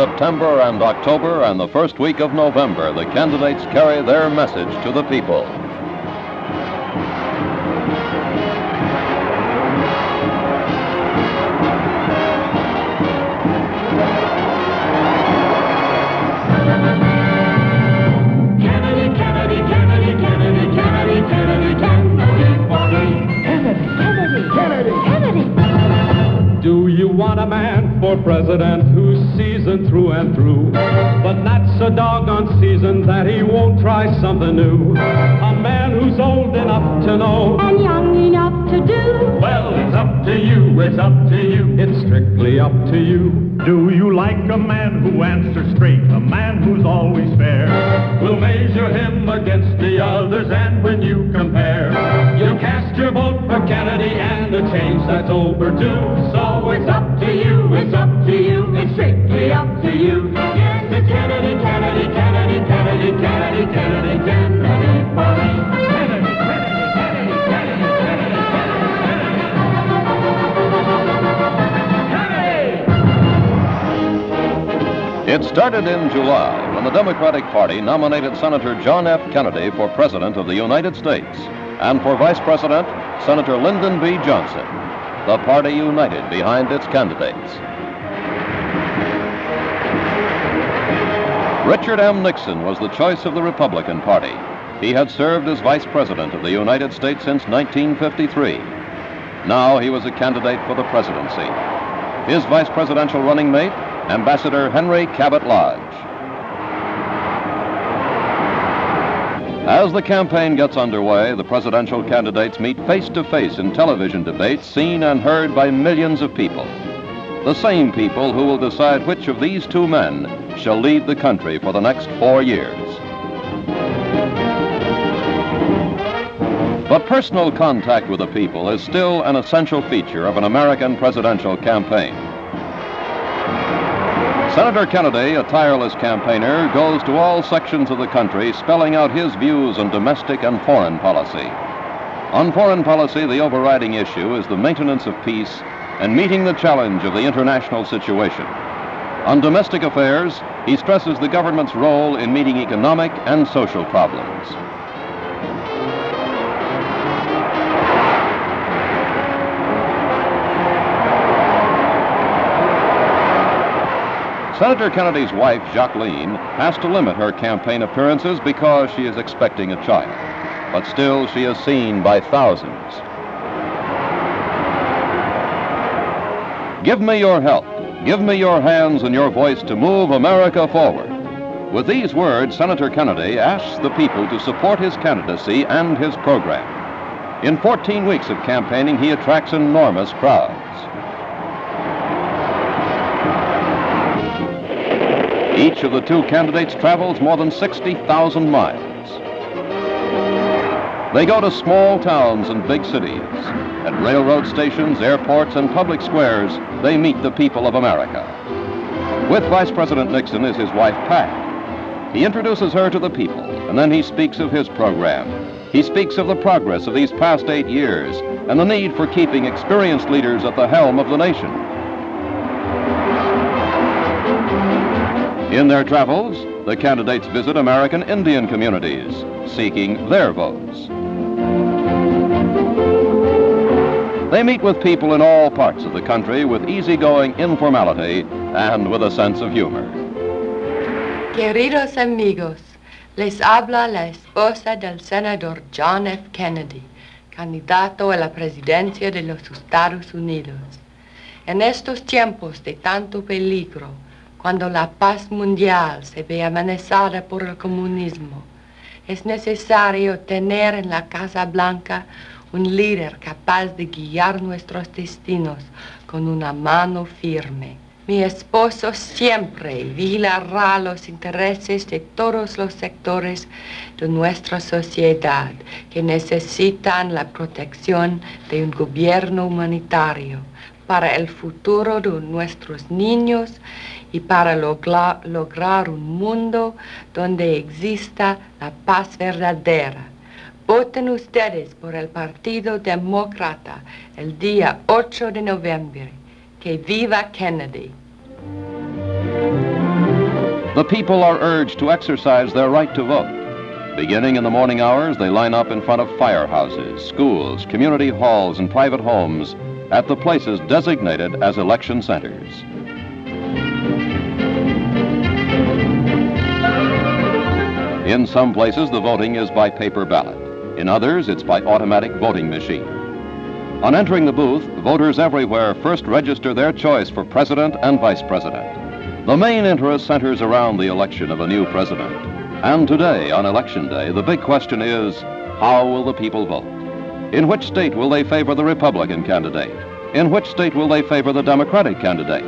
September and October and the first week of November, the candidates carry their message to the people. Do you want a man for president who's seasoned through and through, but not so doggone seasoned that he won't try something new? A man who's old enough to know and young enough to do. Well, it's up to you, it's up to you, it's strictly up to you. Do you like a man who answers straight, a man who's always fair? We'll measure him against the others, and when you compare, you cast your vote for Kennedy and a change that's overdue. So it's up to you, it's up to you, it's strictly up to you. Yes, it's Kennedy, Kennedy, Kennedy, Kennedy, Kennedy, Kennedy, Kennedy for me. Kennedy, Kennedy, Kennedy, Kennedy, Kennedy, Kennedy. It started in July when the Democratic Party nominated Senator John F. Kennedy for President of the United States, and for Vice President, Senator Lyndon B. Johnson. The party united behind its candidates. Richard M. Nixon was the choice of the Republican Party. He had served as Vice President of the United States since 1953. Now he was a candidate for the presidency. His vice presidential running mate, Ambassador Henry Cabot Lodge. As the campaign gets underway, the presidential candidates meet face-to-face in television debates seen and heard by millions of people. The same people who will decide which of these two men shall lead the country for the next 4 years. But personal contact with the people is still an essential feature of an American presidential campaign. Senator Kennedy, a tireless campaigner, goes to all sections of the country spelling out his views on domestic and foreign policy. On foreign policy, the overriding issue is the maintenance of peace and meeting the challenge of the international situation. On domestic affairs, he stresses the government's role in meeting economic and social problems. Senator Kennedy's wife, Jacqueline, has to limit her campaign appearances because she is expecting a child. But still, she is seen by thousands. Give me your help. Give me your hands and your voice to move America forward. With these words, Senator Kennedy asks the people to support his candidacy and his program. In 14 weeks of campaigning, he attracts enormous crowds. Each of the two candidates travels more than 60,000 miles. They go to small towns and big cities. At railroad stations, airports, and public squares, they meet the people of America. With Vice President Nixon is his wife, Pat. He introduces her to the people, and then he speaks of his program. He speaks of the progress of these past 8 years and the need for keeping experienced leaders at the helm of the nation. In their travels, the candidates visit American Indian communities, seeking their votes. They meet with people in all parts of the country with easygoing informality and with a sense of humor. Queridos amigos, les habla la esposa del senador John F. Kennedy, candidato a la presidencia de los Estados Unidos. En estos tiempos de tanto peligro, cuando la paz mundial se ve amenazada por el comunismo, es necesario tener en la Casa Blanca un líder capaz de guiar nuestros destinos con una mano firme. Mi esposo siempre vigilará los intereses de todos los sectores de nuestra sociedad que necesitan la protección de un gobierno humanitario para el futuro de nuestros niños y para lograr un mundo donde exista la paz verdadera. Voten ustedes por el Partido Demócrata el día 8 de noviembre. Que viva Kennedy. The people are urged to exercise their right to vote. Beginning in the morning hours, they line up in front of firehouses, schools, community halls, and private homes at the places designated as election centers. In some places, the voting is by paper ballot. In others, it's by automatic voting machine. On entering the booth, voters everywhere first register their choice for president and vice president. The main interest centers around the election of a new president. And today, on Election Day, the big question is, how will the people vote? In which state will they favor the Republican candidate? In which state will they favor the Democratic candidate?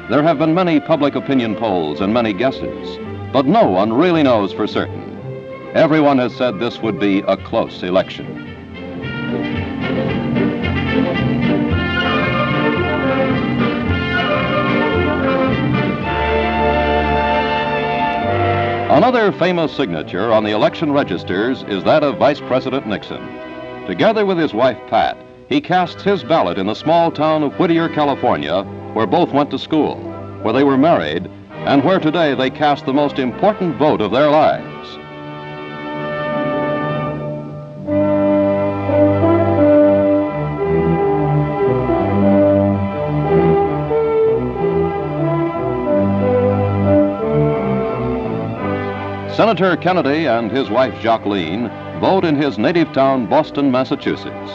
There have been many public opinion polls and many guesses, but no one really knows for certain. Everyone has said this would be a close election. Another famous signature on the election registers is that of Vice President Nixon. Together with his wife, Pat, he casts his ballot in the small town of Whittier, California, where both went to school, where they were married, and where today they cast the most important vote of their lives. Senator Kennedy and his wife Jacqueline vote in his native town, Boston, Massachusetts.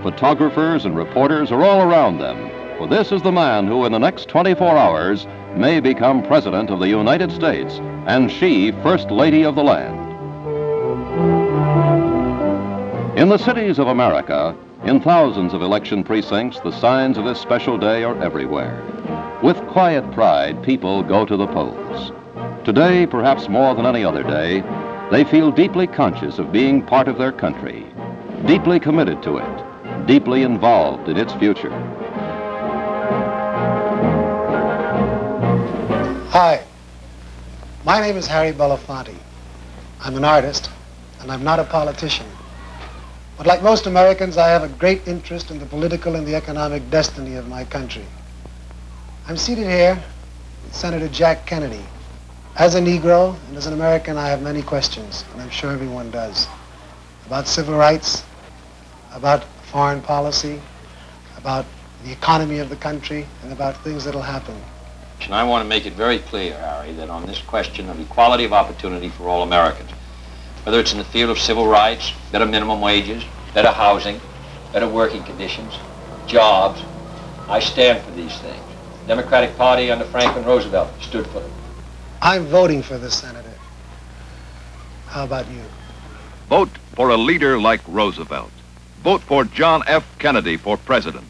Photographers and reporters are all around them, for this is the man who in the next 24 hours may become President of the United States, and she First Lady of the land. In the cities of America, in thousands of election precincts, the signs of this special day are everywhere. With quiet pride, people go to the polls. Today, perhaps more than any other day, they feel deeply conscious of being part of their country, deeply committed to it, deeply involved in its future. Hi, my name is Harry Belafonte. I'm an artist, and I'm not a politician. But like most Americans, I have a great interest in the political and the economic destiny of my country. I'm seated here with Senator Jack Kennedy. As a Negro and as an American, I have many questions, and I'm sure everyone does, about civil rights, about foreign policy, about the economy of the country, and about things that'll happen. And I want to make it very clear, Harry, that on this question of equality of opportunity for all Americans, whether it's in the field of civil rights, better minimum wages, better housing, better working conditions, jobs, I stand for these things. The Democratic Party under Franklin Roosevelt stood for them. I'm voting for this, Senator. How about you? Vote for a leader like Roosevelt. Vote for John F. Kennedy for president.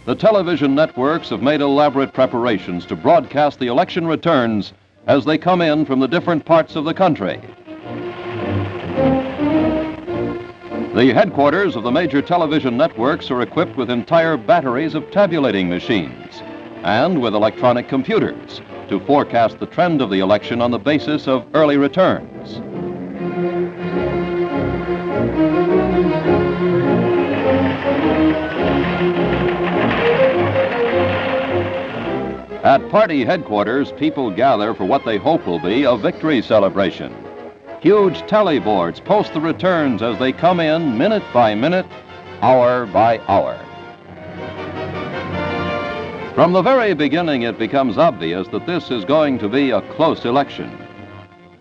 The television networks have made elaborate preparations to broadcast the election returns as they come in from the different parts of the country. The headquarters of the major television networks are equipped with entire batteries of tabulating machines and with electronic computers to forecast the trend of the election on the basis of early returns. At party headquarters, people gather for what they hope will be a victory celebration. Huge tally boards post the returns as they come in minute by minute, hour by hour. From the very beginning, it becomes obvious that this is going to be a close election.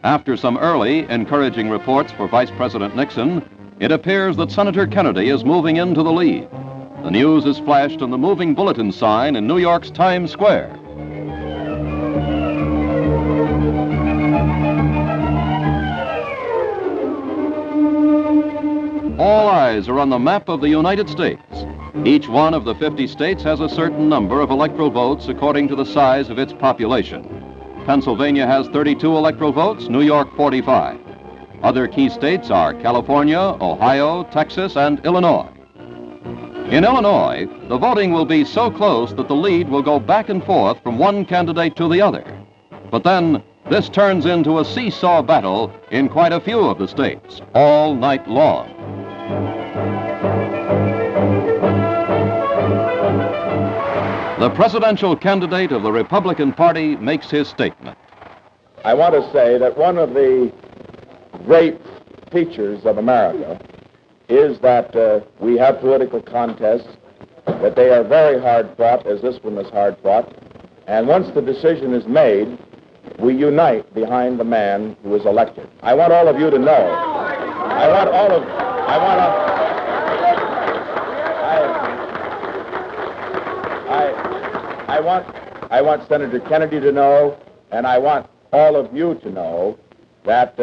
After some early, encouraging reports for Vice President Nixon, it appears that Senator Kennedy is moving into the lead. The news is flashed on the moving bulletin sign in New York's Times Square. All eyes are on the map of the United States. Each one of the 50 states has a certain number of electoral votes according to the size of its population. Pennsylvania has 32 electoral votes, New York 45. Other key states are California, Ohio, Texas, and Illinois. In Illinois, the voting will be so close that the lead will go back and forth from one candidate to the other. But then, this turns into a seesaw battle in quite a few of the states, all night long. The presidential candidate of the Republican Party makes his statement. I want to say that one of the great features of America is that we have political contests, that they are very hard fought, as this one is hard fought, and once the decision is made, we unite behind the man who is elected. I want all of you to know. I want Senator Kennedy to know, and I want all of you to know that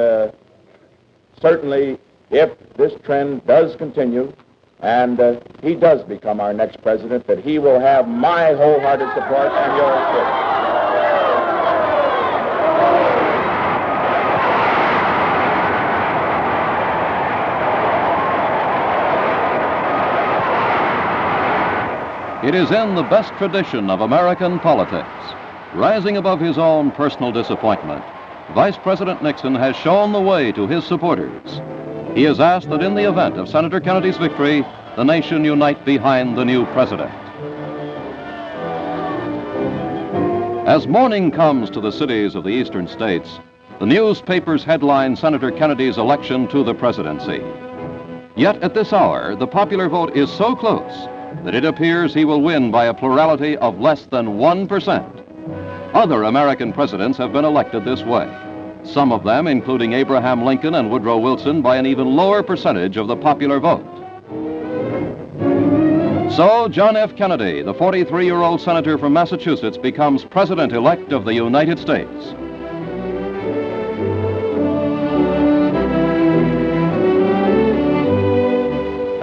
certainly if this trend does continue and he does become our next president, that he will have my wholehearted support and yours too. It is in the best tradition of American politics. Rising above his own personal disappointment, Vice President Nixon has shown the way to his supporters. He has asked that in the event of Senator Kennedy's victory, the nation unite behind the new president. As morning comes to the cities of the eastern states, the newspapers headline Senator Kennedy's election to the presidency. Yet at this hour, the popular vote is so close that it appears he will win by a plurality of less than 1%. Other American presidents have been elected this way, some of them, including Abraham Lincoln and Woodrow Wilson, by an even lower percentage of the popular vote. So John F. Kennedy, the 43-year-old senator from Massachusetts, becomes president-elect of the United States.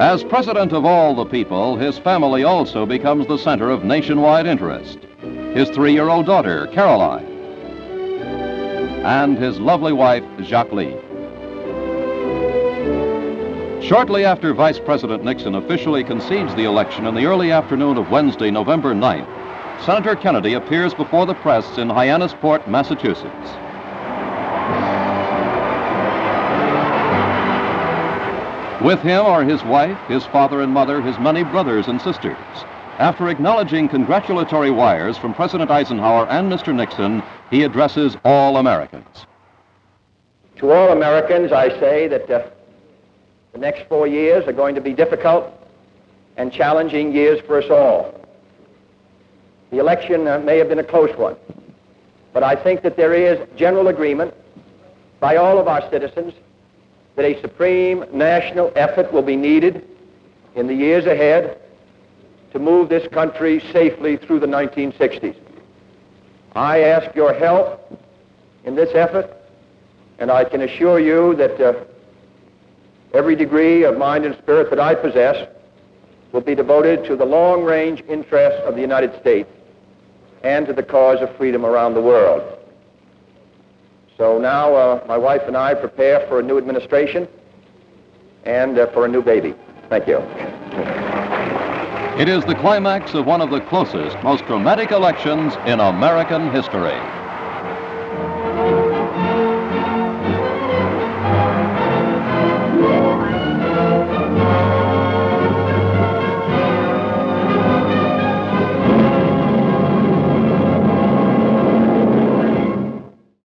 As president of all the people, his family also becomes the center of nationwide interest. His 3-year-old daughter, Caroline, and his lovely wife, Jacqueline. Shortly after Vice President Nixon officially concedes the election in the early afternoon of Wednesday, November 9th, Senator Kennedy appears before the press in Hyannisport, Massachusetts. With him are his wife, his father and mother, his many brothers and sisters. After acknowledging congratulatory wires from President Eisenhower and Mr. Nixon, he addresses all Americans. To all Americans, I say that the next 4 years are going to be difficult and challenging years for us all. The election may have been a close one, but I think that there is general agreement by all of our citizens that a supreme national effort will be needed in the years ahead to move this country safely through the 1960s. I ask your help in this effort, and I can assure you that every degree of mind and spirit that I possess will be devoted to the long-range interests of the United States and to the cause of freedom around the world. So now my wife and I prepare for a new administration and for a new baby. Thank you. It is the climax of one of the closest, most dramatic elections in American history.